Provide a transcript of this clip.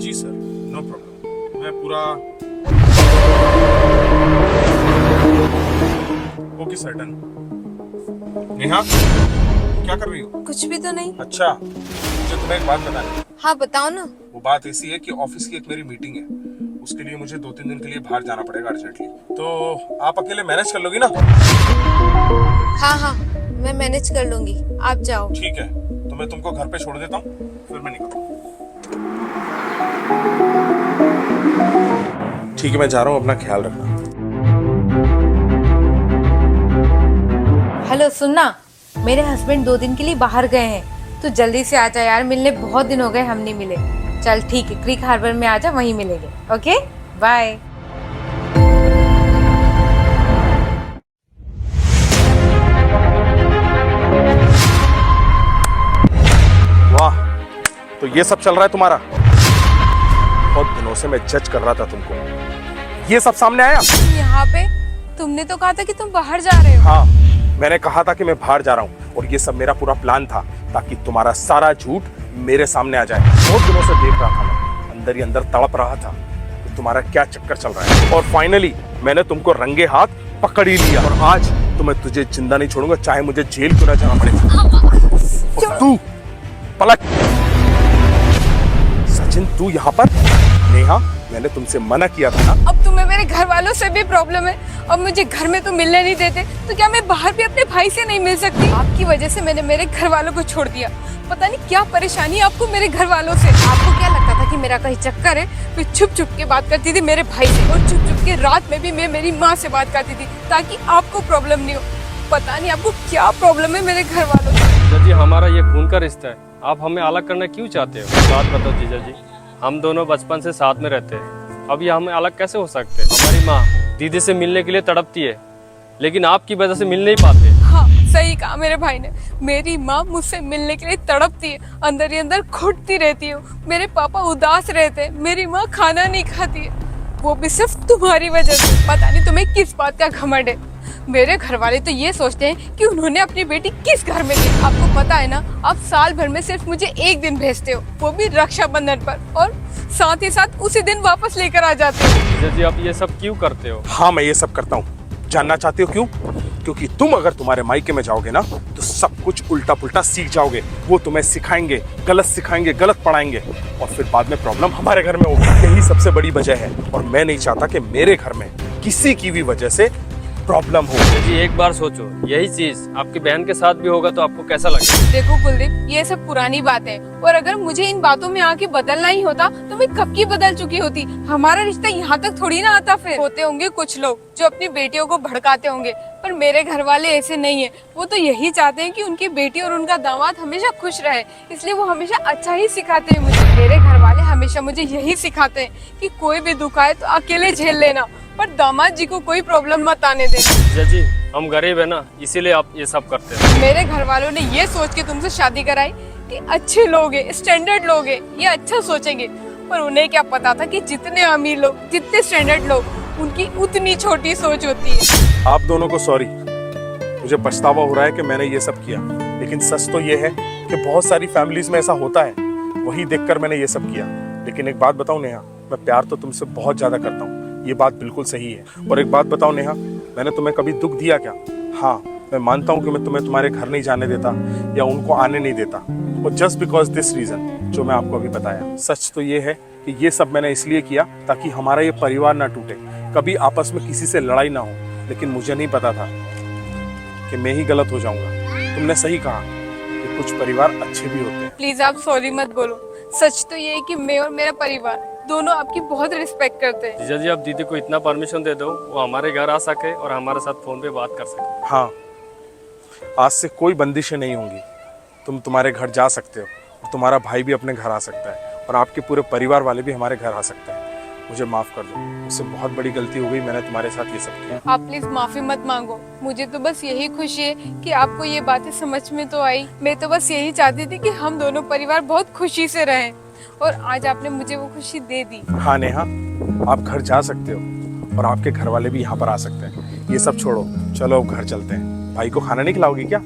जी sir, no problem, मैं पूरा okay sir, done. Neha, क्या कर रही हो? कुछ भी तो नहीं। अच्छा, मुझे तुम्हें एक बात बतानी है। हाँ बताओ ना। वो बात ऐसी है कि ऑफिस की एक मेरी मीटिंग है, उसके लिए मुझे 2-3 दिन के लिए बाहर जाना पड़ेगा अर्जेंटली। तो आप अकेले मैनेज कर लोगी ना? हाँ हाँ, मैं मैनेज कर लूंगी, आप जाओ। ठीक है, तो मैं तुमको घर पे छोड़ देता हूँ, फिर मैं निकलूँ। ठीक है, मैं जा रहा हूँ, अपना ख्याल रखना। हेलो सुनना, मेरे हस्बैंड 2 दिन के लिए बाहर गए हैं, तो जल्दी से आ जा यार, मिलने बहुत दिन हो गए, हम नहीं मिले। चल ठीक है, क्रीक हार्बर में आ जा, वहीं मिलेंगे। Okay bye. वाह, तो ये सब चल रहा है तुम्हारा? बहुत दिनों से मैं जज कर रहा था तुमको, ये सब सामने आया? यहाँ पे तुमने तो कहा था कि तुम बाहर जा रहे हो। हाँ, मैंने कहा था कि मैं बाहर जा रहा हूँ, और ये सब मेरा पूरा प्लान था ताकि तुम्हारा सारा झूठ मेरे सामने आ जाए। बहुत दिनों से देख रहा था मैं, अंदर ही अंदर तड़प रहा था कि तुम्हारा क्या चक्कर चल रहा है, और फाइनली मैंने तुमको रंगे हाथ पकड़ ही लिया, और आज तो मैं तुझे जिंदा नहीं छोड़ूंगा, चाहे मुझे जेल क्यों ना जाना पड़े। और तू पलट। सचिन, तू यहाँ पर? नेहा, मैंने तुमसे मना किया था ना। अब तुम्हें मेरे घर वालों से भी प्रॉब्लम है, अब मुझे घर में तो मिलने नहीं देते, तो क्या मैं बाहर भी अपने भाई से नहीं मिल सकती? आपकी वजह से मैंने मेरे घर वालों को छोड़ दिया। पता नहीं क्या परेशानी आपको मेरे घर वालों से। आपको क्या लगता था कि मेरा कहीं चक्कर है? मैं छुप छुप के बात करती थी मेरे भाई से, और छुप छुप के रात में भी मैं मेरी माँ से बात करती थी ताकि आपको प्रॉब्लम नहीं हो। पता नहीं आपको क्या प्रॉब्लम है मेरे घर वालों से। जीजा जी, हमारा ये खून का रिश्ता है, आप हमें अलग करना क्यों चाहते हो? बात बताओ जीजा जी, हम दोनों बचपन से साथ में रहते हैं, अब ये हमें अलग कैसे हो सकते हैं? हमारी माँ दीदी से मिलने के लिए तड़पती है, लेकिन आपकी वजह से मिल नहीं पाते। हाँ सही कहा मेरे भाई ने, मेरी माँ मुझसे मिलने के लिए तड़पती है, अंदर ही अंदर घुटती रहती है। मेरे पापा उदास रहते हैं, मेरी माँ खाना नहीं खाती है, वो भी सिर्फ तुम्हारी वजह से। पता नहीं तुम्हें किस बात का घमंड है। मेरे घर वाले तो ये सोचते हैं कि उन्होंने अपनी बेटी किस घर में दी। आपको पता है ना, आप साल भर में सिर्फ मुझे एक दिन भेजते हो, वो भी रक्षाबंधन पर, और साथ ही साथ उसी दिन वापस लेकर आ जाते हो। जीजा जी, आप ये सब क्यों करते हो? हाँ, मैं ये सब करता हूँ। जानना चाहते हो क्यों? क्योंकि तुम अगर तुम्हारे मायके में जाओगे ना, तो सब कुछ उल्टा पुल्टा सीख जाओगे। वो तुम्हें सिखाएंगे, गलत पढ़ाएंगे, और फिर बाद में प्रॉब्लम हमारे घर में होगी। यही सबसे बड़ी वजह है, और मैं नहीं चाहता कि मेरे घर में किसी की भी वजह से प्रॉब्लम हो। जीजा जी, एक बार सोचो, यही चीज आपकी बहन के साथ भी होगा तो आपको कैसा लगेगा? देखो कुलदीप, ये सब पुरानी बातें हैं, और अगर मुझे इन बातों में आके बदलना ही होता तो मैं कब की बदल चुकी होती। हमारा रिश्ता यहाँ तक थोड़ी ना आता। फिर होते होंगे कुछ लोग जो अपनी बेटियों को भड़काते होंगे, पर मेरे घर वाले ऐसे नहीं है। वो तो यही चाहते हैं कि उनकी बेटी और उनका दामाद हमेशा खुश रहे, इसलिए वो हमेशा अच्छा ही सिखाते हैं मुझे। मेरे घर वाले हमेशा मुझे यही सिखाते हैं कि कोई भी दुख आए तो अकेले झेल लेना, पर दामाद जी को कोई प्रॉब्लम मत आने देना। जीजा जी, हम गरीब है ना, इसीलिए आप ये सब करते हैं। मेरे घर वालों ने ये सोच के तुमसे शादी कराई कि अच्छे लोग हैं, स्टैंडर्ड लोग हैं, ये अच्छा सोचेंगे, पर उन्हें क्या पता था कि जितने अमीर लोग, जितने स्टैंडर्ड लोग, उनकी उतनी छोटी सोच होती है। आप दोनों को सॉरी, मुझे पछतावा हो रहा है कि मैंने ये सब किया, लेकिन सच तो ये है कि बहुत सारी फैमिलीज में ऐसा होता है, वही देखकर मैंने ये सब किया। लेकिन एक बात बताऊं नेहा, मैं प्यार तो तुमसे बहुत ज्यादा करता हूँ, ये बात बिल्कुल सही है। और एक बात बताओ नेहा, मैंने तुम्हें कभी दुख दिया क्या? हाँ, मैं मानता हूँ कि मैं तुम्हें तुम्हारे घर नहीं जाने देता या उनको आने नहीं देता, और जस्ट बिकॉज दिस रीजन जो मैं आपको अभी बताया। सच तो ये है कि ये सब मैंने इसलिए किया ताकि हमारा ये परिवार ना टूटे, कभी आपस में किसी से लड़ाई ना हो। लेकिन मुझे नहीं पता था कि मैं ही गलत हो जाऊंगा। तुमने सही कहा कि कुछ परिवार अच्छे भी होते हैं। प्लीज आप सॉरी मत बोलो। सच तो ये है कि मैं और मेरा परिवार दोनों आपकी बहुत रिस्पेक्ट करते हैं। जीजा जी, आप दीदी को इतना परमिशन दे दो, वो हमारे घर आ सके और हमारे साथ फोन पे बात कर सके। हाँ, आज से कोई बंदिशें नहीं होंगी, तुम तुम्हारे घर जा सकते हो, और तुम्हारा भाई भी अपने घर आ सकता है, और आपके पूरे परिवार वाले भी हमारे घर आ सकते हैं। मुझे माफ कर दो, मुझसे बहुत बड़ी गलती हो गई, मैंने तुम्हारे साथ ये सब किया। आप प्लीज माफी मत मांगो, मुझे तो बस यही खुशी है कि आपको ये बातें समझ में तो आई। मैं तो बस यही चाहती थी कि हम दोनों परिवार बहुत खुशी से रहें, और आज आपने मुझे वो खुशी दे दी। हाँ नेहा, आप घर जा सकते हो, और आपके घर वाले भी यहाँ पर आ सकते हैं। ये सब छोड़ो, चलो अब घर चलते हैं। भाई को खाना नहीं खिलाओगी क्या?